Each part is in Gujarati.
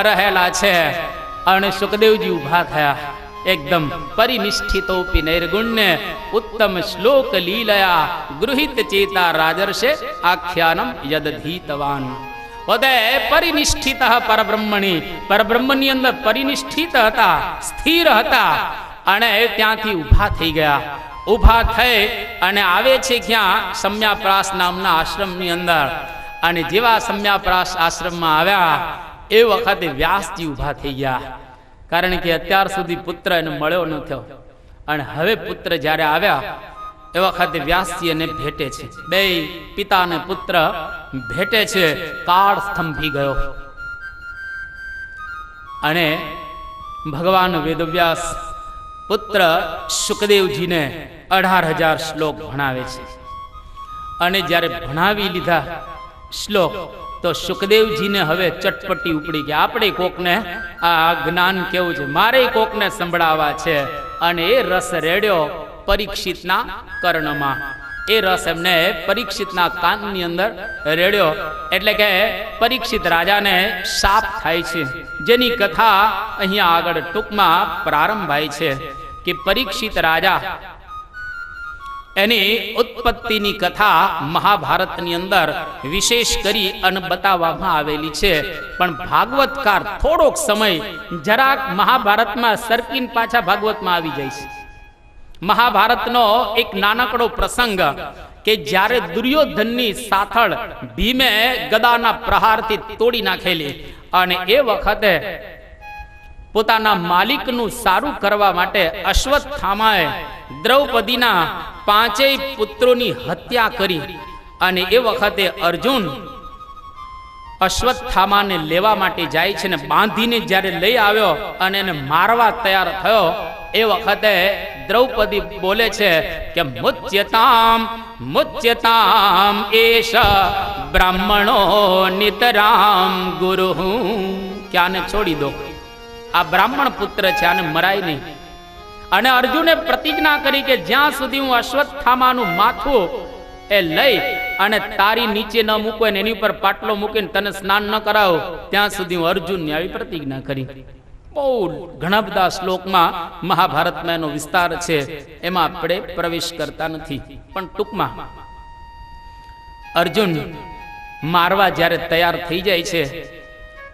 રહેલા છે. અને સુખદેવજી ઊભા થયા. એકદમ પરિનિષ્ઠિતોપી નૈર્ગુણ્ય ઉત્તમ શ્લોક લીલયા ગૃહિત ચેતા રાજર્ષે આખ્યાનમ યદધીતવાન. પોતે પરિનિષ્ઠિત પરબ્રહ્મણી, પરબ્રહ્મની અંદર પરિનિષ્ઠિત હતા, સ્થિર હતા. અને ત્યાંથી ઊભા થઈ ગયા. ઊભા થઈ અને આવે છે ક્યાં? સમ્યાપ્રાસ નામના આશ્રમની અંદર. અને જેવા સમ્યાપ્રાસ આશ્રમમાં આવ્યા એ વખતે વ્યાસજી ઊભા થઈ ગયા. કારણ કે અત્યાર સુધી પુત્ર એને મળ્યો ન થયો. અને હવે પુત્ર જ્યારે આવ્યા એ વખતે વ્યાસજી એને ભેટે છે. બે પિતા અને પુત્ર ભેટે છે. કાળ સ્તંભી ગયો. અને ભગવાન વેદવ્યાસ પુત્ર સુખદેવજીને 18,000 શ્લોક ભણાવે છે. અને જ્યારે ભણાવી લીધા શ્લોક તો સુખદેવજીને હવે ચટપટી ઉપડી કે આપણે કોકને આ જ્ઞાન કેવું છે, મારે કોકને સંભળાવવા છે. અને એ રસ રેડ્યો પરીક્ષિતના કર્ણમાં. એ રસ એમને પરીક્ષિતના કાનની અંદર રેડ્યો. એટલે કે પરીક્ષિત રાજાને શાપ થાય છે, જેની કથા અહીંયા આગળ ટૂંકમાં પ્રારંભ થાય છે કે પરીક્ષિત રાજા એની ઉત્પત્તિની કથા મહાભારતની અંદર વિશેષ કરી અને બતાવવામાં આવેલી છે. પણ ભાગવતકાર થોડોક સમય જરાક મહાભારતમાં સરકીને પાછા ભાગવતમાં આવી જાય છે. મહાભારતનો એક નાનકડો પ્રસંગ કે જ્યારે દુર્યોધનની સાથળ ભીમે ગદાના પ્રહારથી તોડી નાખેલી, અને એ વખતે પોતાના માલિકનું સારું કરવા માટે અશ્વત્થામાએ દ્રૌપદીના 5 પુત્રોની હત્યા કરી. અને એ વખતે અર્જુન અશ્વત્થામાને લેવા માટે જાય છે ને બાંધીને જ્યારે લઈ આવ્યો અને એને મારવા તૈયાર થયો એ વખતે દ્રૌપદી બોલે છે કે મુચ્યતામ મુચ્યતામ એષ બ્રાહ્મણો નિતરામ ગુરુ. કે આને છોડી દો, આ બ્રાહ્મણ પુત્ર છે, આને મરાય નહીં. અને અર્જુને પ્રતિજ્ઞા કરી કે જ્યાં સુધી હું અશ્વત્થામાનું માથું એ લઈ અને તારી નીચે ન મૂકું, એની ઉપર પાટલો મૂકીને તને સ્નાન ન કરાવો, ત્યાં સુધી હું અર્જુનની આવી પ્રતિજ્ઞા કરી. બહુ ઘણા બધા શ્લોકમાં મહાભારતમાં એનો વિસ્તાર છે, એમાં આપણે પ્રવેશ કરતા નથી. પણ ટૂંકમાં અર્જુન મારવા જ્યારે તૈયાર થઈ જાય છે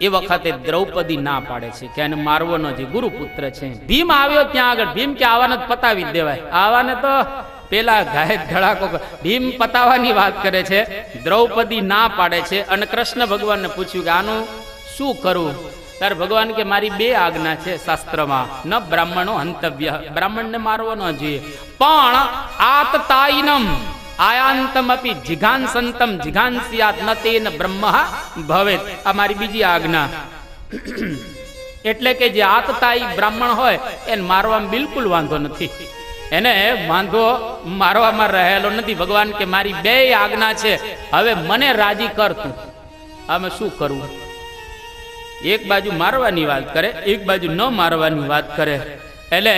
એ વખતે દ્રૌપદી ના પાડે છે કે એને મારવો ન જોઈએ, ગુરુપુત્ર છે. ભીમ આવ્યો ત્યાં આગળ. ભીમ કે આવાને પતાવી દેવાય, આવાને તો પેલા ઘાય ધડાકો. ભીમ પતાવવાની વાત કરે છે, દ્રૌપદી ના પાડે છે. અને કૃષ્ણ ભગવાનને પૂછ્યું કે આનું શું કરવું? ત્યારે ભગવાન કે મારી 2 આજ્ઞા છે શાસ્ત્રમાં, ન બ્રાહ્મણો હંતવ્ય, બ્રાહ્મણને મારવો ન જોઈએ, પણ આતતાઈનમ આયાંતમ અપી જિઘાંસંતમ જિઘાંસ્યાત ન તેન બ્રહ્મ ભવેત. આ મારી બીજી આજ્ઞા. એટલે કે જે આતતાઈ બ્રાહ્મણ હોય એને મારવામાં બિલકુલ વાંધો નથી, એને વાંધો મારવામાં રહેલો નથી. ભગવાન કે મારી 2 આજ્ઞા છે, હવે મને રાજી કર તું. આમાં શું કરવું? એક બાજુ મારવાની વાત કરે, એક બાજુ ન મારવાની વાત કરે. એટલે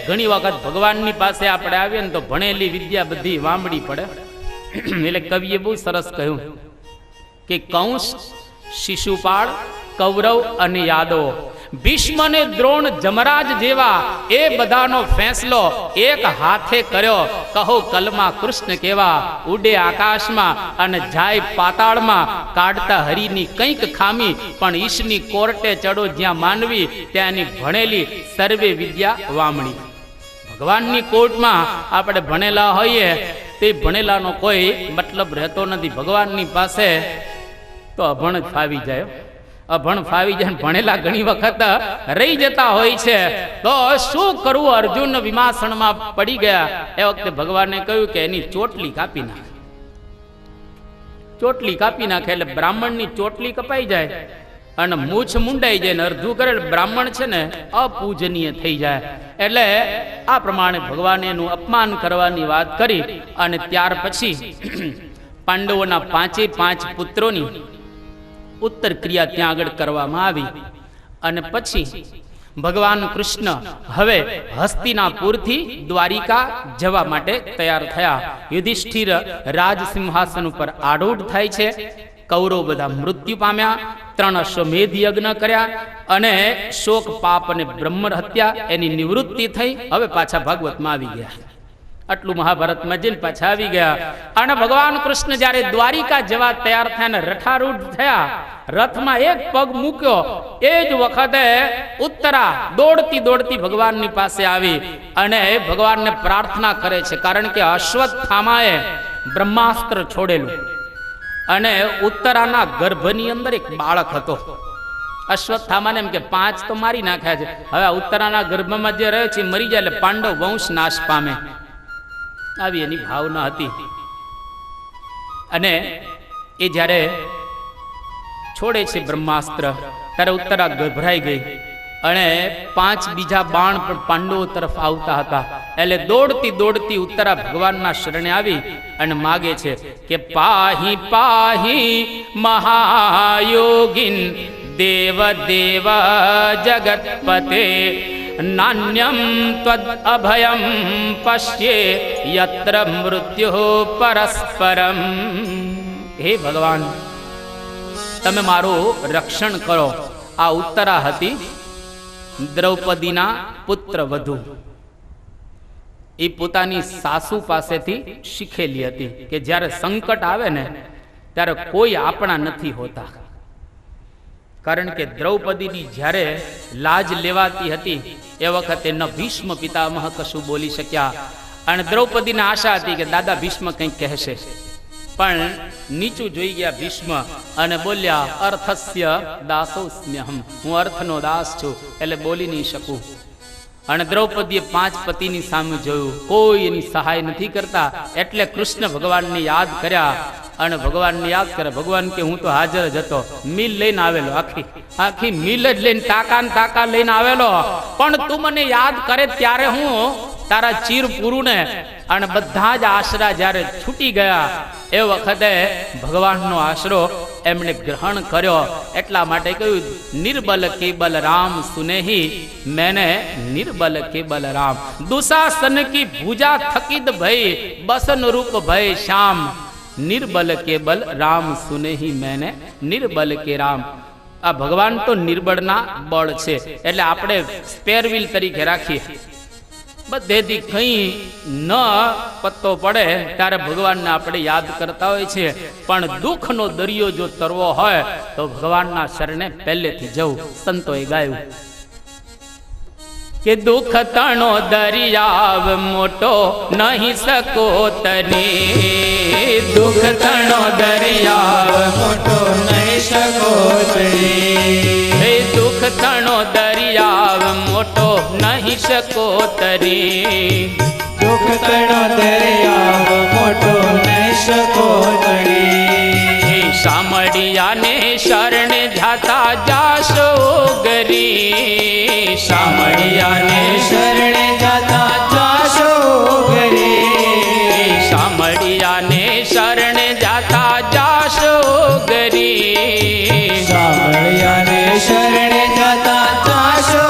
ઘણી વખત ભગવાનની પાસે આપણે આવીએ ને તો ભણેલી વિદ્યા બધી વાંબડી પડે. એટલે કવિએ બહુ સરસ કહ્યું કે કંસ, શિશુપાળ, કૌરવ અને યાદવ, ભીષ્મ ને દ્રોણ, જમરાજ જેવા એ બધાનો ફેંસલો એક હાથે કર્યો. કહો કલમાં કૃષ્ણ કેવા, ઉડે આકાશમાં અને જાય પાતાળમાં, કાઢતા હરિની કંઈક ખામી, પણ ઈશની કોર્ટે ચડો જ્યાં માનવી, ત્યાંની ભણેલી સર્વે વિદ્યા વામણી. ભગવાનની કોર્ટમાં આપણે ભણેલા હોઈએ તે ભણેલાનો કોઈ મતલબ રહેતો નથી. ભગવાનની પાસે તો અભણ જ ફાવી જાય, અભણ ફાવી જાય. ભણેલા ઘણી વખત રહી જતા હોય છે. તો શું કરવું? અર્જુન વિમાસણમાં પડી ગયા. એ વખતે ભગવાને કહ્યું કે એની ચોટલી કાપી નાખે. ચોટલી કાપી નાખે એટલે બ્રાહ્મણની ચોટલી કપાઈ જાય અને મૂછ મુંડાઈ જાય ને અર્ધું કરે. બ્રાહ્મણ છે ને અપૂજનીય થઈ જાય. એટલે આ પ્રમાણે ભગવાને એનું અપમાન કરવાની વાત કરી. અને ત્યાર પછી પાંડવોના 5 પુત્રોની ઉત્તર ક્રિયા ત્યાં આગળ કરવામાં આવી. અને પછી ભગવાન કૃષ્ણ હવે હસ્તિનાપુરથી દ્વારિકા જવા માટે તૈયાર થયા. યુધિષ્ઠિર રાજ સિંહાસન ઉપર આરૂઢ થાય છે. કૌરવ બધા મૃત્યુ પામ્યા, 3 અશ્વમેધ યજ્ઞ કર્યા અને શોક પાપ અને બ્રહ્મ હત્યા એની નિવૃત્તિ થઈ. હવે પાછા ભાગવતમાં આવી ગયા. આટલું મહાભારતમાં જઈને પાછા આવી ગયા. અને ભગવાન કૃષ્ણ જ્યારે દ્વારિકા જવા તૈયાર થયા અને રથારૂઢ થયા, રથમાં એક પગ મૂક્યો, એ જ વખતે ઉત્તરા દોડતી દોડતી ભગવાનની પાસે આવી અને ભગવાનને પ્રાર્થના કરે છે. કારણ કે અશ્વત્થામાએ બ્રહ્માસ્ત્ર છોડેલું અને ઉત્તરાના ગર્ભની અંદર એક બાળક હતો. અશ્વત્થામાને એમ કે 5 તો મારી નાખ્યા છે, હવે ઉત્તરાના ગર્ભમાં જે રહે છે મરી જાય એટલે પાંડવ વંશ નાશ પામે, આવી એની ભાવના હતી. અને એ જ્યારે છોડે છે બ્રહ્માસ્ત્ર ત્યારે ઉત્તરા ગભરાઈ ગઈ અને 5 બીજા બાણ પણ પાંડવો તરફ આવતા હતા. એટલે દોડતી દોડતી ઉત્તરા ભગવાનના શરણે આવી અને માગે છે કે પાહી પાહી મહાયોગીન દેવ દેવ જગતપતે નાન્યમ ત્વદ અભયમ પશ્યે યત્ર મૃત્યુ પરસ્પરમ. હે ભગવાન, તમે મારું રક્ષણ કરો. આ ઉત્તરા હતી દ્રૌપદીના પુત્ર વધુ. એ પોતાની સાસુ પાસેથી શીખેલી હતી કે જ્યારે સંકટ આવે ને ત્યારે કોઈ આપણા નથી હોતા. કારણ કે દ્રૌપદીની જ્યારે લાજ લેવાતી હતી એ વખતે ન ભીષ્મ પિતામહ કશું બોલી શક્યા. અને દ્રૌપદીને આશા હતી કે દાદા ભીષ્મ કંઈક કહેશે, પણ નીચું જોઈ ગયા ભીષ્મ અને બોલ્યા અર્થસ્ય દાસોસ્મ્યહમ, હું અર્થનો દાસ છું એટલે બોલી નહીં શકું. અને દ્રૌપદીએ 5 પતિની સામે જોયું, કોઈ એની સહાય નથી કરતા. એટલે કૃષ્ણ ભગવાનને યાદ કર્યા અને ભગવાનને યાદ કરે. ભગવાન કે હું તો હાજર જ હતો, મિલ લઈને આવેલો, આખી મિલ જ લઈને ટાકા લઈને આવેલો, પણ તું મને યાદ કરે ત્યારે હું તારા ચીર પૂરું ને. અને બધા જ આશરા જ્યારે છૂટી ગયા એ વખતે ભગવાનનો આશરો એમણે ગ્રહણ કર્યો. એટલા માટે કહ્યું નિર્બલ કેબલ રામ સુનેહી, મેને નિર્બલ કેબલ રામ. દુશાસન કી ભુજા થકીદ ભય, બસન રૂપ ભય શ્યામ. નિર્બલ કેબલ રામ સુનેહી, મેને નિર્બલ કે રામ. આ ભગવાન તો નિર્બળના બળ છે, એટલે આપણે સ્પેર વ્હીલ તરીકે રાખીએ. બધેથી કઈ ન પત્તો પડે ત્યારે ભગવાનને આપણે યાદ કરતા હોય છે. પણ દુઃખનો દરિયો જો તરવો હોય તો ભગવાનના શરણે પહેલેથી જવું. સંતોએ ગાયું કે દુઃખ તણો દરિયાવ મોટો નહીં શકો તરી. દુઃખ તણો દરિયાવ મોટો નહીં શકો તરી. દુઃખ તણો દરિયાવ મોટો નહીં શકો તરી. દુઃખ તણો દરિયાવ મોટો નહીં શકો તરી. શામળિયાને શરણે જાતા જાશો ગરી. શામળિયાને શરણે જાતા જાશો ગરી. શામળિયાને શરણે જાતા જાશો ગરી. શામળિયાને શરણે જાતા જાશો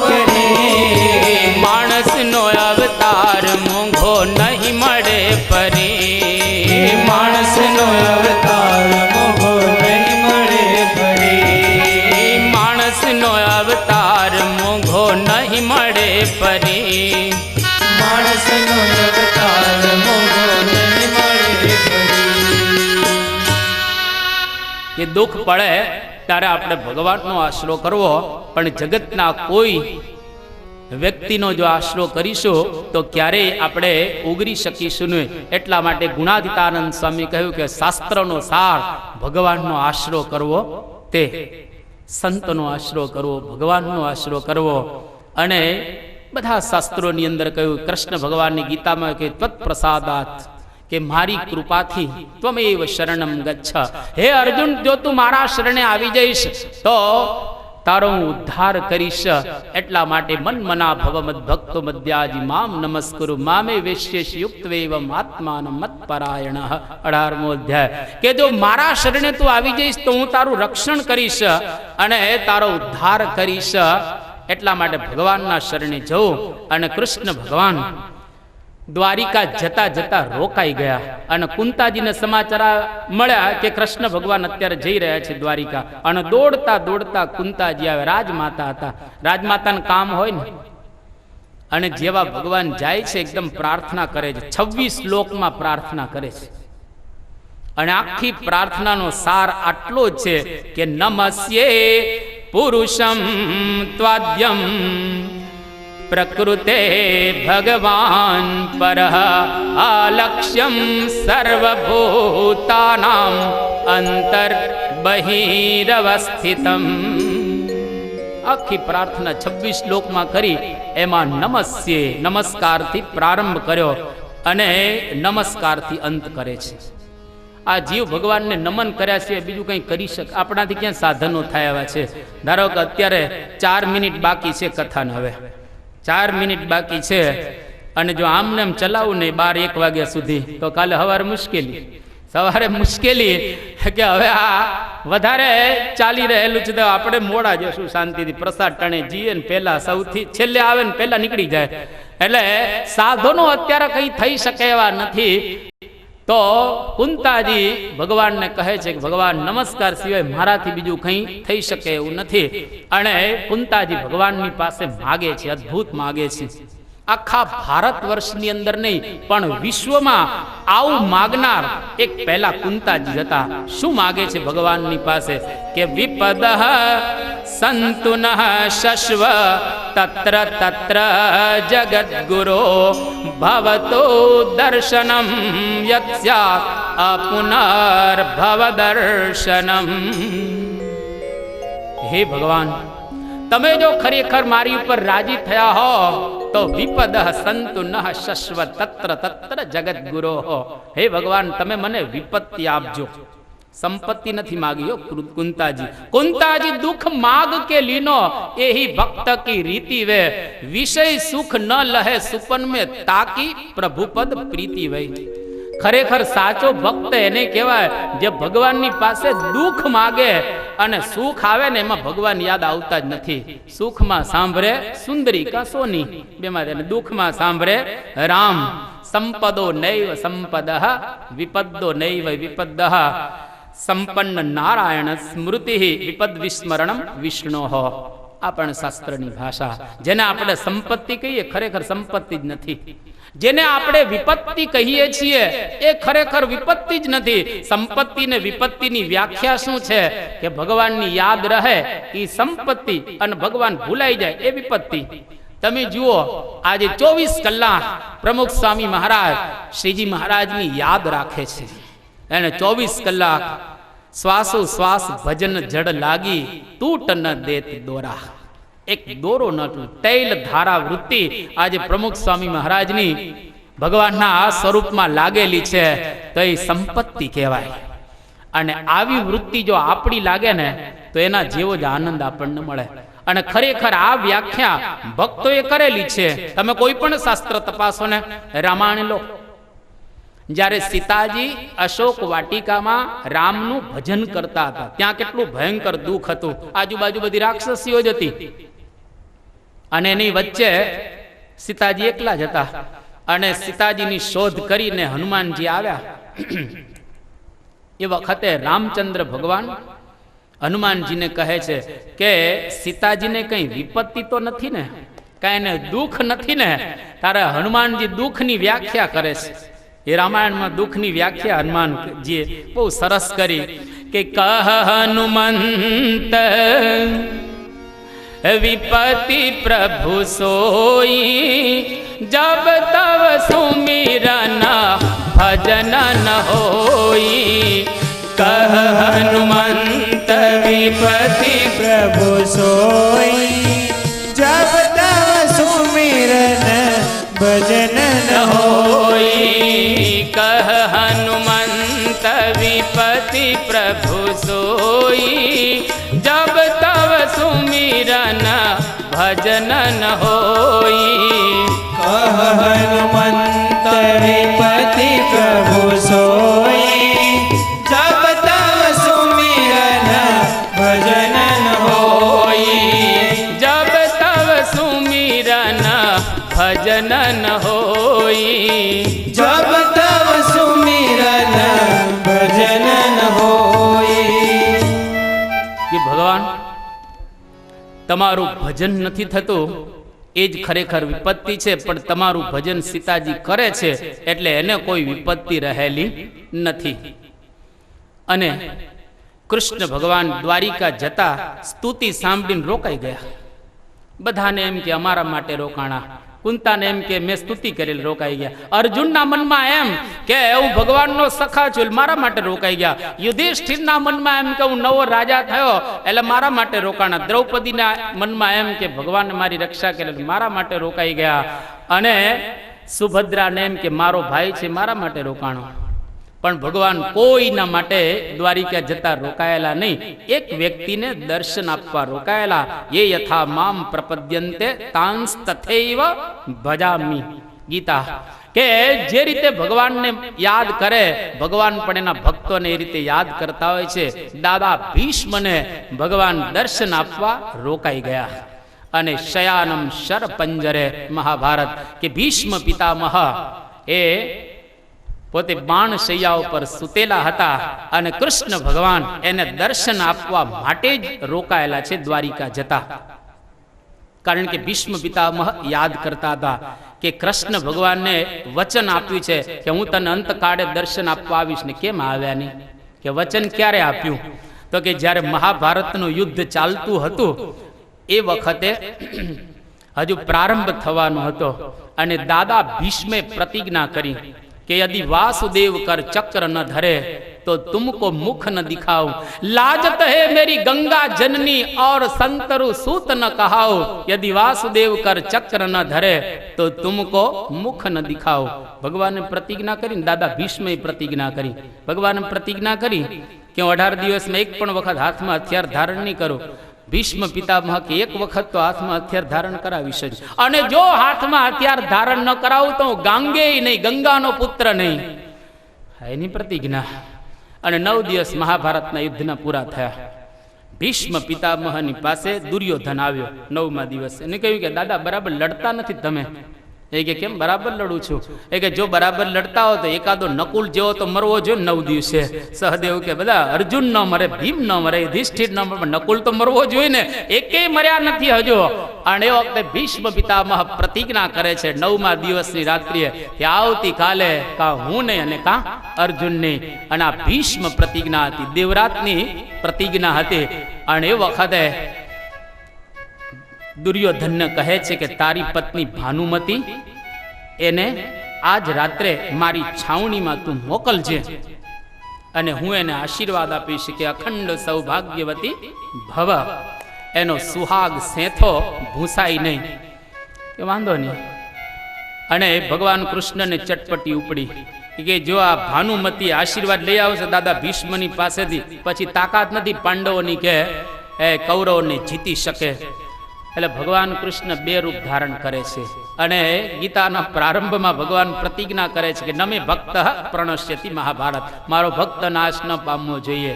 ગરી. માણસનો અવતાર મોંઘો નહીં મળે પરી. માણસનો અવતાર મોંઘો નહીં મળે ફરી. માણસનો અવતાર મોંઘો નહીં મળે પરી. માણસનો અવતાર મોંઘો નહીં મળે ફરી. કે દુઃખ પડે ત્યારે આપણે ભગવાનનો આશરો કરવો, પણ જગતના કોઈ વ્યક્તિનો જો આશરો કરીશું તો ક્યારેય આપણે ઉગરી શકીશું નહીં. એટલા માટે ગુણાતીતાનંદ સ્વામી કહ્યું કે શાસ્ત્રનો સાર ભગવાનનો આશરો કરવો, તે સંતનો આશરો કરવો, ભગવાનનો આશરો કરવો. અને બધા શાસ્ત્રોની અંદર કહ્યું, કૃષ્ણ ભગવાનની ગીતામાં કે ત્વત્પ્રસાદાત, કે મારી કૃપાથી ત્વમેવ શરણમ ગચ્છ. હે અર્જુન, જો તું મારા શરણે આવી જઈશ તો તારો હું ઉદ્ધાર કરીશ. એટલા માટે મન મના ભવ મદ ભક્તો મધ્યાજી મામ નમસ્કુરુ મામે વેશ્યેશ યુક્તવેવમ આત્માન મત્પરાયણ. 18મો અધ્યાય. કે જો મારા શરણે તું આવી જઈશ તો હું તારું રક્ષણ કરીશ અને તારો ઉદ્ધાર કરીશ. એટલા માટે ભગવાનના શરણે જવું. અને કૃષ્ણ ભગવાન દ્વારિકા જતા જતા રોકાઈ ગયા અને કુંતાજીને સમાચાર મળ્યા કે કૃષ્ણ ભગવાન અત્યારે જઈ રહ્યા છે દ્વારિકા. અને દોડતા દોડતા કુંતાજી આવે. રાજમાતા હતા, રાજમાતાનું કામ હોય ને. અને જેવા ભગવાન જાય છે એકદમ પ્રાર્થના કરે છે. 26 શ્લોકમાં પ્રાર્થના કરે છે. અને આખી પ્રાર્થનાનો સાર આટલો જ છે કે નમસ્યે પુરુષમ ત્વાદ્યમ પ્રકૃતે ભગવાન પરઃ આલક્ષ્યમ સર્વભૂતાનામ અંતર બહિરવસ્થિતમ. આખી પ્રાર્થના 26 શ્લોકમાં કરી. એમાં નમસ્યે નમસ્કારથી પ્રારંભ કર્યો અને નમસ્કારથી અંત કરે છે. આ જીવ ભગવાનને નમન કર્યા છે, બીજું કંઈ કરી શકે આપણાથી ક્યાં સાધનો થાય એવા છે. ધારો કે અત્યારે 4 મિનિટ બાકી છે કથાને, હવે 4 મિનિટ બાકી છે અને જો આમને એમ ચલાવું નહીં 12-1 વાગ્યા સુધી તો કાલે સવારે મુશ્કેલી કે હવે આ વધારે ચાલી રહેલું છે તો આપણે મોડા જશું શાંતિથી. પ્રસાદ ટણે જઈએ ને પહેલા સૌથી છેલ્લે આવે ને પહેલા નીકળી જાય. એટલે સાધનો અત્યારે કંઈ થઈ શકે એવા નથી. તો કુંતાજી ભગવાનને કહે છે કે ભગવાન નમસ્કાર સિવાય મારાથી બીજું કંઈ થઈ શકે એવું નથી. અને કુંતાજી ભગવાનની પાસે માગે છે, અદ્ભુત માગે છે. આખા ભારત વર્ષની અંદર નહીં પણ વિશ્વમાં આવું માગનાર એક પહેલા કુંતાજી હતા. શું માગે છે ભગવાનની પાસે કે વિપદઃ સંતુનઃ શશ્વ તત્ર તત્ર જગદ્ગુરો ભવતો દર્શનમ યત્સ્યાત અપુનર્ભવ દર્શનમ. હે ભગવાન, તમે જો ખરેખર મારી ઉપર રાજી થયા હો તો વિપદઃ સંતુ નઃ શશ્વ તત્ર તત્ર જગદ્ગુરો હો. હે ભગવાન, તમે મને વિપત્તિ આપજો. સંપત્તિ નથી માગી હો કુંતાજી દુઃખ માગ કે લીનો એહી ભક્ત કી રીતિ વે વિષય સુખ ન લહે સુપન में તાકી પ્રભુપદ પ્રીતિ વે. ખરેખર સાચો ભક્ત એને કહેવાય જે ભગવાનની પાસે દુઃખ માગે અને સુખ આવે ને એમાં ભગવાન યાદ આવતા જ નથી. સુખમાં સાંભળે સુંદરી કા સોની બેમાં, દુઃખમાં સાંભળે રામ. સંપદો નૈવ સંપદઃ વિપદ્દો નૈવ વિપદ્દઃ સંપન્ન નારાયણ સ્મૃતિ વિપદ વિસ્મરણમ વિષ્ણોઃ. આ પણ શાસ્ત્રની ભાષા. જેને આપણે સંપત્તિ કહીએ ખરેખર સંપત્તિ જ નથી. જેને આપણે વિપત્તિ કહીએ છીએ એ ખરેખર વિપત્તિ જ નથી. સંપત્તિ ને વિપત્તિની વ્યાખ્યા શું છે કે ભગવાનની યાદ રહે એ સંપત્તિ અને ભગવાન ભૂલાઈ જાય એ વિપત્તિ. તમે જુઓ આજે 24 કલાક પ્રમુખ સ્વામી મહારાજ શ્રીજી મહારાજની યાદ રાખે છે. એને 24 કલાક શ્વાસો શ્વાસ ભજન જડ લાગી તૂટ ન દેત દોરા. એક દોરો ન તૂટ. તૈલ ધારા વૃત્તિ આજે પ્રમુખ સ્વામી મહારાજની ભગવાનના આ સ્વરૂપમાં લાગેલી છે તો એ સંપત્તિ કહેવાય. અને આવી વૃત્તિ જો આપણી લાગે ને તો એના જેવો જ આનંદ આપણને મળે. અને ખરેખર આ વ્યાખ્યા ભક્તોએ કરેલી છે. તમે કોઈ પણ શાસ્ત્ર તપાસો ને, રામાયણ લો. જ્યારે સીતાજી અશોક વાટિકામાં રામનું ભજન કરતા હતા ત્યાં કેટલું ભયંકર દુઃખ હતું. આજુબાજુ બધી રાક્ષસીઓ જ હતી અને એની વચ્ચે સીતાજી એકલા જ હતા. અને સીતાજીની શોધ કરીને હનુમાનજી આવ્યા. એ વખતે રામચંદ્ર ભગવાન હનુમાનજીને કહે છે કે સીતાજીને કઈ વિપત્તિ તો નથી ને, કઈ એને દુઃખ નથી ને? તારે હનુમાનજી દુઃખની વ્યાખ્યા કરે છે. એ રામાયણમાં દુઃખની વ્યાખ્યા હનુમાનજીએ બહુ સરસ કરી કે કહ હનુમંત વિપત્તિ પ્રભુ સોઈ જબ તવ સુમિરન ભજન ન હોઈ. કહ હનુમંત વિપત્તિ પ્રભુ સોઈ જબ તવ સુમિરન ભજન ન હોઈ. કહ હનુમંત વિપત્તિ પ્રભુ સોઈ જબ તવ સુમિરન ભજન ન હોઈ. કહ હનુમંત વિપત્તિ પ્રભુ સોઈ જબ તવ સુમિરન ભજન ન હોઈ. જબ તવ સુમિરન ભજન ન હોઈ. होई। जब तब सुमिरन भजन न होई। કે ભગવાન તમારું ભજન નથી થતું એ જ ખરેખર વિપત્તિ છે, પણ તમારું ભજન સીતાજી કરે છે એટલે એને કોઈ વિપત્તિ રહેલી નથી. અને કૃષ્ણ ભગવાન દ્વારિકા જતા સ્તુતિ સાંભળીને રોકાઈ ગયા. બધાને એમ કે અમારા માટે રોકાણા, કુંતાને એમ કે મેં સ્તુતિ કરેલ રોકાઈ ગયા. અર્જુનના મનમાં એમ કે હું ભગવાનનો સખા છું મારા માટે રોકાઈ ગયા. યુધિષ્ઠિરના મનમાં એમ કે હું નવો રાજા થયો એટલે મારા માટે રોકાણા. દ્રૌપદીના મનમાં એમ કે ભગવાન મારી રક્ષા કરે મારા માટે રોકાઈ ગયા. અને સુભદ્રાને એમ કે મારો ભાઈ છે મારા માટે રોકાણો. પણ ભગવાન કોઈના માટે દ્વારિકા જતા રોકાયેલા નહીં. એક વ્યક્તિને દર્શન આપવા રોકાયેલા. એ યથા મામ પ્રપદ્યંતે તાંસ તથૈવ ભજામિ. ગીતા કે જે રીતે ભગવાનને યાદ કરે ભગવાન પણ એના ભક્તોને એ રીતે યાદ કરતા હોય છે. દાદા ભીષ્મને ભગવાન દર્શન આપવા રોકાઈ ગયા. અને શયાનમ શરપંજરે મહાભારત કે ભીષ્મ પિતામહ એ પોતે બાણ શૈયા ઉપર સુતેલા હતા અને કૃષ્ણ ભગવાન એને દર્શન આપવા માટે જ રોકાયેલા છે દ્વારિકા જતા. કારણ કે ભીષ્મ પિતામહ યાદ કરતા હતા કે કૃષ્ણ ભગવાનને વચન આપ્યું છે કે હું તને અંતકાળે દર્શન આપવા આવીશ, ને કેમ આવ્યા નહીં? કે વચન ક્યારે આપ્યું? તો કે જ્યારે મહાભારતનું યુદ્ધ ચાલતું હતું એ વખતે હજુ પ્રારંભ થવાનો હતો અને દાદા ભીષ્મે પ્રતિજ્ઞા કરી કે યદि वासुदेव कर चक्र न धरे तो तुमको मुख न दिखाऊं, लाजत है मेरी गंगा जननी और संतरु सूत न कहाऊं, यदि वासुदेव कर चक्र न धरे तो तुमको मुख न दिखाऊं. ભગવાને પ્રતિજ્ઞા કરી, દાદા ભીષ્મે પ્રતિજ્ઞા કરી. ભગવાને પ્રતિજ્ઞા કરી કે હું 18 દિવસમાં એક પણ વખત હાથમાં હથિયાર ધારણ નહીં કરું. ભીષ્મ પિતામહ કે એક વખત તો હાથમાં હથિયાર ધારણ કરાવીશ જ, અને જો હાથમાં હથિયાર ધારણ ન કરાવું તો હું ગાંગેય નહીં, ગંગાનો પુત્ર નહીં. એની પ્રતિજ્ઞા. અને 9 દિવસ મહાભારતના યુદ્ધના પૂરા થયા. ભીષ્મ પિતામહની પાસે દુર્યોધન આવ્યો 9મા દિવસે. એને કહ્યું કે દાદા બરાબર લડતા નથી તમે. એ કે કેમ બરાબર લડું છું? એ કે જો બરાબર લડતા હો તો એકાદો નકુલ જેવો તો મરવો જોઈએ 9 દિવસે. સહદેવ કે બધા અર્જુન ન મરે, ભીમ ન મરે, યુધિષ્ઠિર ન મરે, નકુલ તો મરવો જોઈએ ને. એકેય મર્યા નથી હજુ. અને એ વખતે ભીષ્મ પિતામહ પ્રતિજ્ઞા કરે છે 9મા દિવસની રાત્રિએ કે આવતીકાલે કા હું નહીં અને કા અર્જુન નહીં. અને આ ભીષ્મ પ્રતિજ્ઞા હતી, દેવરાતની પ્રતિજ્ઞા હતી. અને એ વખતે દુર્યોધનને કહે છે કે તારી પત્ની ભાનુમતી એને આજ રાત્રે મારી છાવણીમાં તું મોકલજે અને હું એને આશીર્વાદ આપીશ કે અખંડ સૌભાગ્યવતી ભવ, એનો સુહાગ સેથો ભૂસાય નહીં. કે વાંધો નહીં. અને ભગવાન કૃષ્ણને ચટપટી ઉપડી કે જો આ ભાનુમતી આશીર્વાદ લઈ આવશે દાદા ભીષ્મની પાસેથી, પછી તાકાત નથી પાંડવોની કે એ કૌરવને જીતી શકે. એટલે ભગવાન કૃષ્ણ 2 રૂપ ધારણ કરે છે. અને ગીતાના પ્રારંભમાં ભગવાન પ્રતિજ્ઞા કરે છે કે નમે ભક્ત પ્રણશ્યતિ મહાભારત, મારો ભક્ત નાશ ન પામવો જોઈએ.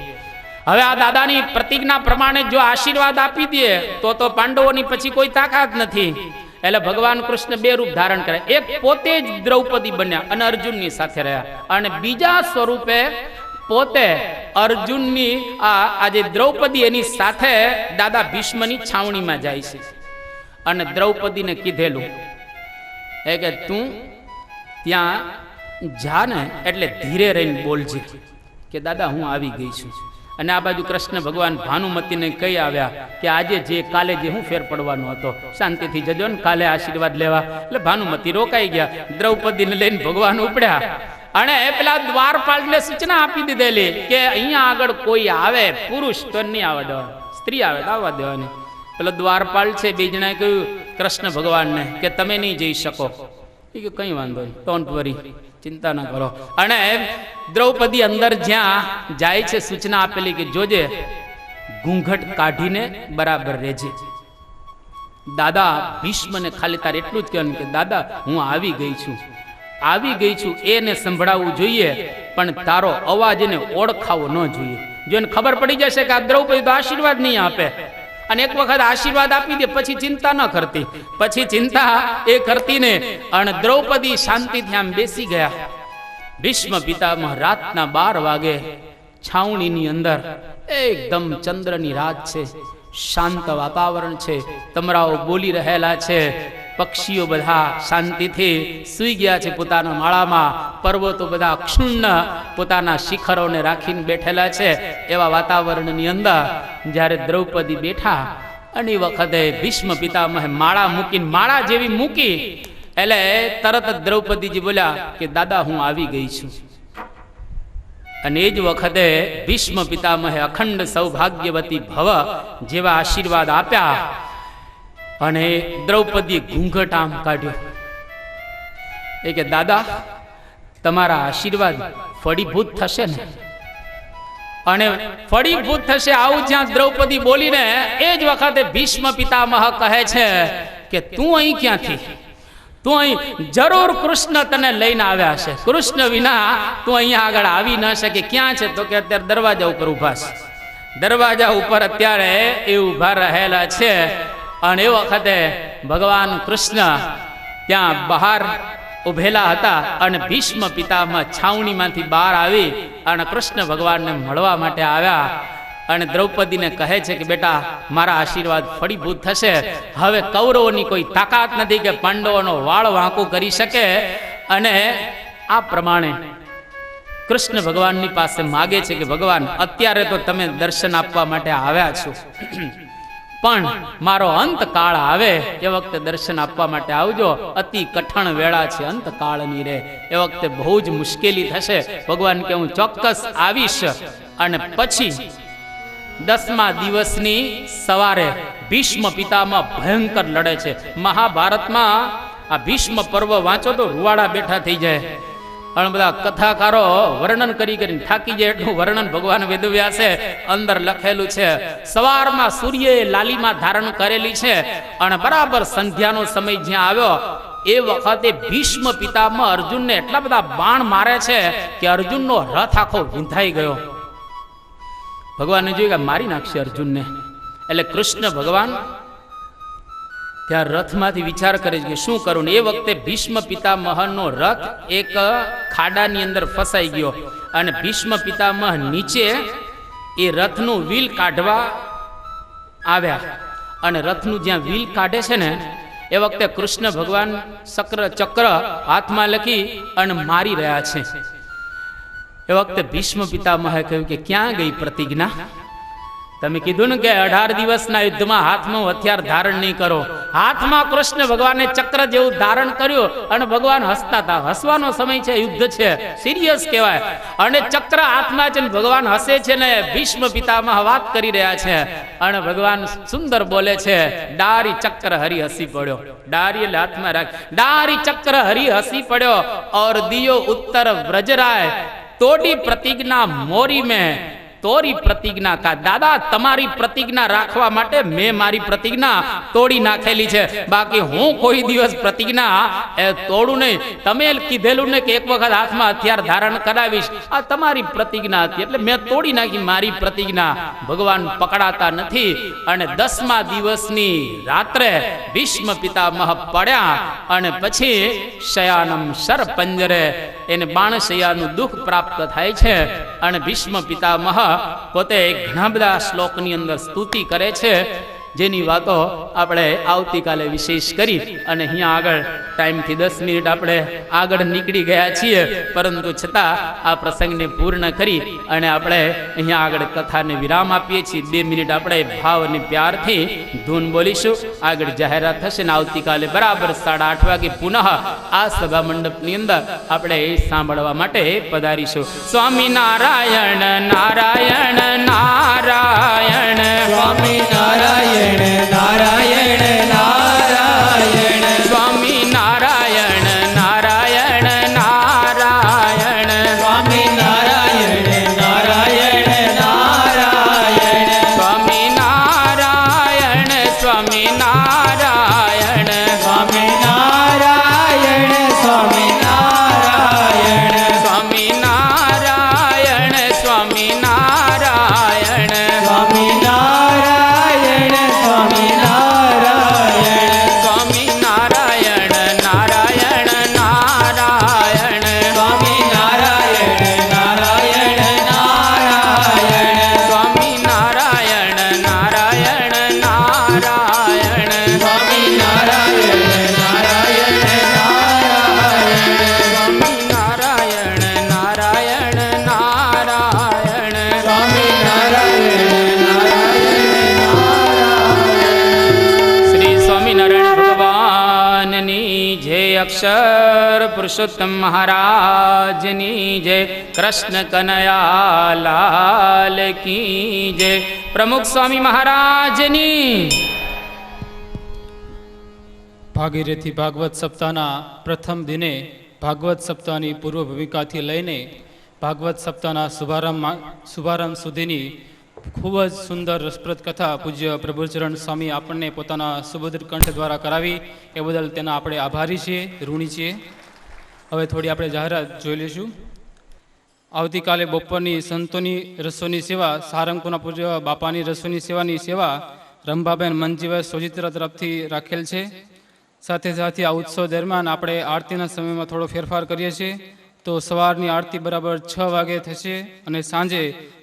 હવે આ દાદાની પ્રતિજ્ઞા પ્રમાણે જો આશીર્વાદ આપી દે તો પાંડવોની પછી કોઈ તાકાત નથી. એટલે ભગવાન કૃષ્ણ 2 રૂપ ધારણ કરે. એક પોતે જ દ્રૌપદી બન્યા અને અર્જુનની સાથે રહ્યા, અને બીજા સ્વરૂપે પોતે અર્જુનની આજે દ્રૌપદી એની સાથે દાદા ભીષ્મની છાવણીમાં જાય છે. અને દ્રૌપદીને કીધેલું એ કે તું ત્યાં જા ને એટલે ધીરે રહીને બોલજે કે દાદા હું આવી ગઈ છું. અને આ બાજુ કૃષ્ણ ભગવાન ભાનુમતીને કહી આવ્યા કે આજે જે કાલે જે હું ફેર પડવાનો હતો, શાંતિથી જજો ને કાલે આશીર્વાદ લેવા. એટલે ભાનુમતી રોકાઈ ગયા. દ્રૌપદીને લઈને ભગવાન ઉપડ્યા. અને પેલા દ્વારપાળને સૂચના આપી દીધેલી કે અહીંયા આગળ કોઈ આવે પુરુષ તો નહીં આવવા દેવાનું, સ્ત્રી આવે તો આવવા દેવાની. પેલો દ્વારપાળ છે, 2 જણાએ કહ્યું કૃષ્ણ ભગવાનને કે તમે નહીં જઈ શકો. એ કે કંઈ વાંધો નહીં, ડોન્ટ વરી, ચિંતા ના કરો. અને દ્રૌપદી અંદર જ્યાં જાય છે સૂચના આપેલી કે જોજે ઘૂંઘટ કાઢીને બરાબર રહેજે. દાદા ભીષ્મને ખાલી તારે એટલું જ કહેવાનું કે દાદા હું આવી ગઈ છું, આવી ગઈ છું એને સંભળાવવું જોઈએ, પણ તારો અવાજ એને ઓળખાવો ન જોઈએ. જો એને ખબર પડી જશે કે આ દ્રૌપદી તો આશીર્વાદ નહીં આપે અને એક વખત આશીર્વાદ આપી દે પછી ચિંતા ન કરતી, પછી ચિંતા એ કરતી ને. અને દ્રૌપદી શાંતિથી આમ બેસી ગયા. ભીષ્મ પિતામહ રાતના 12 વાગે છાવણીની અંદર એકદમ ચંદ્રની રાત છે, શાંત વાતાવરણ છે, તમરાઓ બોલી રહેલા છે, પક્ષીઓ બધા શાંતિથી સૂઈ ગયા છે પોતાના માળામાં, પર્વતો બધા ક્ષુણ્ણ પોતાના શિખરોને રાખીને બેઠેલા છે. એવા વાતાવરણની અંદર જ્યારે દ્રૌપદી બેઠા અને એ વખતે ભીષ્મ પિતામહે માળા મૂકીને, માળા જેવી મૂકી એટલે તરત જ દ્રૌપદીજી બોલ્યા કે દાદા હું આવી ગઈ છું. અને એ જ વખતે ભીષ્મ પિતામહે અખંડ સૌભાગ્યવતી ભવ જેવા આશીર્વાદ આપ્યા. અને દ્રૌપદીએ ઘૂંઘટ આમ કાઢ્યો. એ કે દાદા તમારા આશીર્વાદ ફળીભૂત થશે ને? અને ફળીભૂત થશે આવું જ્યાં દ્રૌપદી બોલીને એ જ વખતે ભીષ્મ પિતામહ કહે છે કે તું અહીં ક્યાંથી? તું અહીં જરૂર કૃષ્ણ તને લઈને આવ્યા છે, કૃષ્ણ વિના તું અહીંયા આગળ આવી ન શકે. ક્યાં છે? તો કે અત્યારે દરવાજા ઉપર ઊભા છે. દરવાજા ઉપર અત્યારે એ ઊભા રહેલા છે. અને એ વખતે ભગવાન કૃષ્ણ ત્યાં બહાર ઉભેલા હતા. અને ભીષ્મ પિતામહ છાવણીમાંથી બહાર આવી અને કૃષ્ણ ભગવાનને મળવા માટે આવ્યા. અને દ્રૌપદીને કહે છે કે બેટા મારા આશીર્વાદ ફળીભૂત થશે. હવે કૌરવોની કોઈ તાકાત નથી કે પાંડવોનો વાળ વાંકો કરી શકે. અને આ પ્રમાણે કૃષ્ણ ભગવાનની પાસે માગે છે કે ભગવાન અત્યારે તો તમે દર્શન આપવા માટે આવ્યા છો, પણ મારો અંતકાળ આવે એ વખતે દર્શન આપવા માટે આવજો. અતિ કઠણ વેળા છે અંતકાળની રે, એ વખતે બહુ જ મુશ્કેલી થશે. ભગવાન કે હું ચોક્કસ આવીશ. અને પછી 10મા દિવસની સવારે ભીષ્મ પિતામહ ભયંકર લડે છે. મહાભારતમાં આ ભીષ્મ પર્વ વાંચો તો રૂવાડા બેઠા થઈ જાય. અને બધા કથાકારો વર્ણન કરીને થાકી જાય એટલું વર્ણન ભગવાન વેદવ્યાસે અંદર લખેલું છે. સવારમાં સૂર્યએ લાલીમાં ધારણ કરેલી છે. અને બરાબર સંધ્યાનો સમય જ્યાં આવ્યો એ વખતે ભીષ્મ પિતામહ અર્જુનને એટલા બધા બાણ મારે છે કે અર્જુનનો રથ આખો વિંધાઈ ગયો. ભગવાને જોયું કે મારી નાખશે અર્જુનને. એટલે કૃષ્ણ ભગવાન ત્યાં રથમાંથી વિચાર કરે છે કે શું કરું. ને એ વખતે ભીષ્મ પિતામહનો રથ એક ખાડાની અંદર ફસાઈ ગયો. અને ભીષ્મ પિતામહ નીચે એ રથનું વ્હીલ કાઢવા આવ્યા. અને રથનું જ્યાં વ્હીલ કાઢે છે ને એ વખતે કૃષ્ણ ભગવાન ચક્ર હાથમાં લખી અને મારી રહ્યા છે. એ વખતે ભીષ્મ પિતામહે કહ્યું કે ક્યાં ગઈ પ્રતિજ્ઞા? તમે કીધું ને કે 18 દિવસના યુદ્ધમાં હાથમાં હથિયાર ધારણ નહીં કરો. હાથમાં કૃષ્ણ ભગવાને ચક્ર જેવું ધારણ કર્યું અને ભગવાન હસતા હતા. હસવાનો સમય છે, યુદ્ધ છે, સિરિયસ કહેવાય. અને ચક્ર હાથમાં છે ને ભગવાન હસે છે ને ભીષ્મ પિતામહ વાત કરી રહ્યા છે. અને ભગવાન સુંદર બોલે છે, ડારી ચક્ર હરી હસી પડ્યો. ડારી એટલે હાથમાં રાખ. ડારી ચક્ર હરી હસી પડ્યો और दियो उत्तर व्रजराय तोड़ी प्रतिज्ञा मोरी में तोरी प्रतिज्ञा का. दादा તમારી પ્રતિજ્ઞા રાખવા માટે મેં મારી પ્રતિજ્ઞા તોડી નાખેલી છે. બાકી હું કોઈ દિવસ પ્રતિજ્ઞા તોડું નહીં. તમે કીધેલું ને કે એક વખત હાથમાં હથિયાર ધારણ કરાવીશ, આ તમારી પ્રતિજ્ઞા હતી એટલે મેં તોડી નાખી મારી પ્રતિજ્ઞા. ભગવાન પકડાતા નથી. અને 10મા દિવસની રાત્રે ભીષ્મ પિતામહ પડ્યા. અને પછી શયાનમ શરપંજરે એને બાણશૈયાનું દુઃખ પ્રાપ્ત થાય છે. અને ભીષ્મ પિતામહ પોતે ઘણા બધા શ્લોકની અંદર સ્તુતિ કરે છે, જેની વાતો આપણે આવતીકાલે વિશેષ કરી. અને અહીંયા આગળ ટાઈમથી 10 મિનિટ આપણે આગળ નીકળી ગયા છીએ, પરંતુ છતાં આ પ્રસંગને પૂર્ણ કરી અને આપણે અહીંયા આગળ કથાને વિરામ આપીએ છીએ. 2 મિનિટ આપણે ભાવ અને પ્યારથી ધૂન બોલીશું. આગળ જાહેરાત થશે ને આવતીકાલે બરાબર 8:30 વાગે પુનઃ આ સભા મંડપની અંદર આપણે એ સાંભળવા માટે પધારીશું. સ્વામી નારાયણ નારાયણ નારાયણ સ્વામી નારાયણ નારાયણ નારાયણ સ્વામી નારાયણ નારાયણ નારાયણ સ્વામી નારાયણ નારાયણ નારાયણ સ્વામી નારાયણ સ્વામી નારાયણ સ્વામી નારાયણ સ્વામી નારાયણ સ્વામી નારાયણ સ્વામી નારાયણ સ્વામી નારાયણ અક્ષર પુરુષોત્તમ મહારાજની જય. કૃષ્ણ કનૈયા લાલ કી જય. પ્રમુખ સ્વામી મહારાજની. ભાગીરથી ભાગવત સપ્તાહના પ્રથમ દિને ભાગવત સપ્તાહની પૂર્વ ભૂમિકાથી લઈને ભાગવત સપ્તાહના શુભારંભ સુધીની ખૂબ જ સુંદર રસપ્રદ કથા પૂજ્ય પ્રભુચરણ સ્વામી આપણને પોતાના સુભદ્ર કંઠ દ્વારા કરાવી એ બદલ તેના આપણે આભારી છીએ, ઋણી છીએ. હવે થોડી આપણે જાહેરાત જોઈ લઈશું. આવતીકાલે બપોરની સંતોની રસોની સેવા, સારંગપુરના પૂજ્ય બાપાની રસોની સેવાની સેવા રંભાબેન મંજીભાઈ સોજિત્રા તરફથી રાખેલ છે. સાથે સાથે આ ઉત્સવ દરમિયાન આપણે આરતીના સમયમાં થોડો ફેરફાર કરીએ છીએ. તો સવારની આરતી બરાબર 6 વાગે થશે અને સાંજે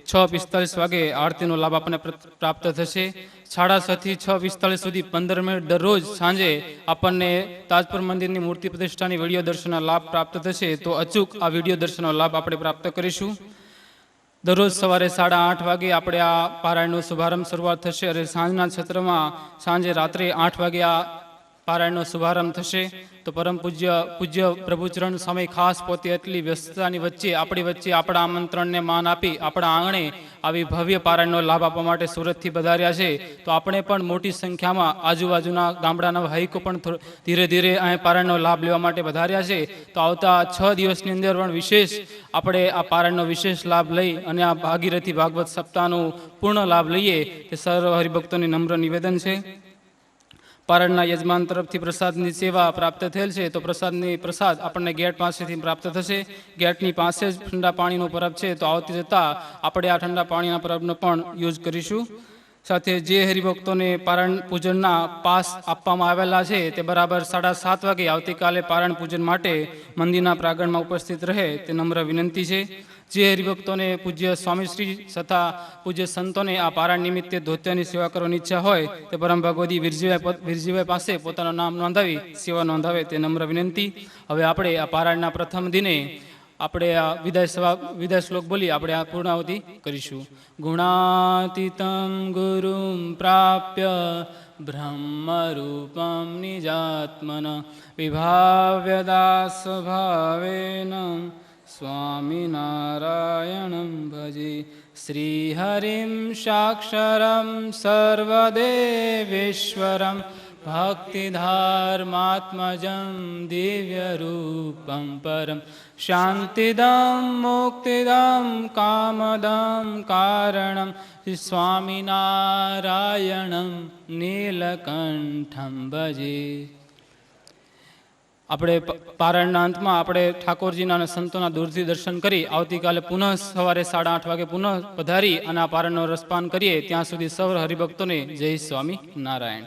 6:45 વાગે આરતીનો લાભ આપણને પ્રાપ્ત થશે. 6:30 થી 6:45 સુધી 15 મિનિટ દરરોજ સાંજે આપણને તાજપુર મંદિરની મૂર્તિ પ્રતિષ્ઠાની વિડીયો દર્શનનો લાભ પ્રાપ્ત થશે. તો અચૂક આ વિડીયો દર્શનનો લાભ આપણે પ્રાપ્ત કરીશું. દરરોજ સવારે 8:30 વાગે આપણે આ પારાયણનો શુભારંભ શરૂઆત થશે અને સાંજના સત્રમાં સાંજે રાત્રે 8 વાગે આ પારાયણનો શુભારંભ થશે. તો પરમ પૂજ્ય પ્રભુચરણ સ્વામી ખાસ પોતે એટલી વ્યસ્તતાની વચ્ચે આપણી વચ્ચે આપણા આમંત્રણને માન આપી આપણા આંગણે આવી ભવ્ય પારાયણનો લાભ આપવા માટે સુરતથી પધાર્યા છે. તો આપણે પણ મોટી સંખ્યામાં આજુબાજુના ગામડાના ભાઈકો પણ ધીરે ધીરે અહીં પારાયણનો લાભ લેવા માટે પધાર્યા છે. તો આવતા 6 દિવસની અંદર પણ વિશેષ આપણે આ પારાયણનો વિશેષ લાભ લઈ અને આ ભાગીરથી ભાગવત સપ્તાહનો પૂર્ણ લાભ લઈએ તે સર્વ હરિભક્તોની નમ્ર નિવેદન છે. પારણના યજમાન તરફથી પ્રસાદની સેવા પ્રાપ્ત થયેલ છે. તો પ્રસાદ આપણને ગેટ પાસેથી પ્રાપ્ત થશે. ગેટની પાસે જ ઠંડા પાણીનો પરબ છે. તો આવતી જતાં આપણે આ ઠંડા પાણીના પરબનો પણ યુઝ કરીશું. સાથે જે હરિભક્તોને પારણ પૂજનના પાસ આપવામાં આવેલા છે તે બરાબર 7:30 વાગે આવતીકાલે પારણ પૂજન માટે મંદિરના પ્રાંગણમાં ઉપસ્થિત રહે તે નમ્ર વિનંતી છે. જે હરિભક્તોને પૂજ્ય સ્વામીશ્રી તથા પૂજ્ય સંતોને આ પારણ નિમિત્તે ધોત્યાની સેવા કરવાની ઈચ્છા હોય તે પરમ ભગવતી વિરજીભાઈ પાસે પોતાનું નામ નોંધાવી સેવા નોંધાવે તે નમ્ર વિનંતી. હવે આપણે આ પારાયણના પ્રથમ દિને આપણે આ વિદાય શ્લોક બોલી આપણે આ પૂર્ણાહુતિ કરીશું. ગુણાતીતમ ગુરુમ પ્રાપ્ય બ્રહ્મરૂપમ નિજાત્મન વિભાવ્યદાસ ભાવેન સ્વામિનારાયણં ભજે. શ્રીહરિમ સાક્ષરમ સર્વદેવેશ્વરમ ભક્તિધાર્માત્મજં દિવ્યરૂપમ પરમ શાંતિદમ મુક્તિદમ કામદમ કારણમ સ્વામિનારાયણં નીલકંઠં ભજે. આપણે પારાયણના અંતમાં આપણે ઠાકોરજીના અને સંતોના દૂરથી દર્શન કરી આવતીકાલે પુનઃ સવારે 8:30 વાગે પુનઃ પધારી અને આ પારાયણનો રસપાન કરીએ. ત્યાં સુધી સૌ હરિભક્તોને જય સ્વામી નારાયણ.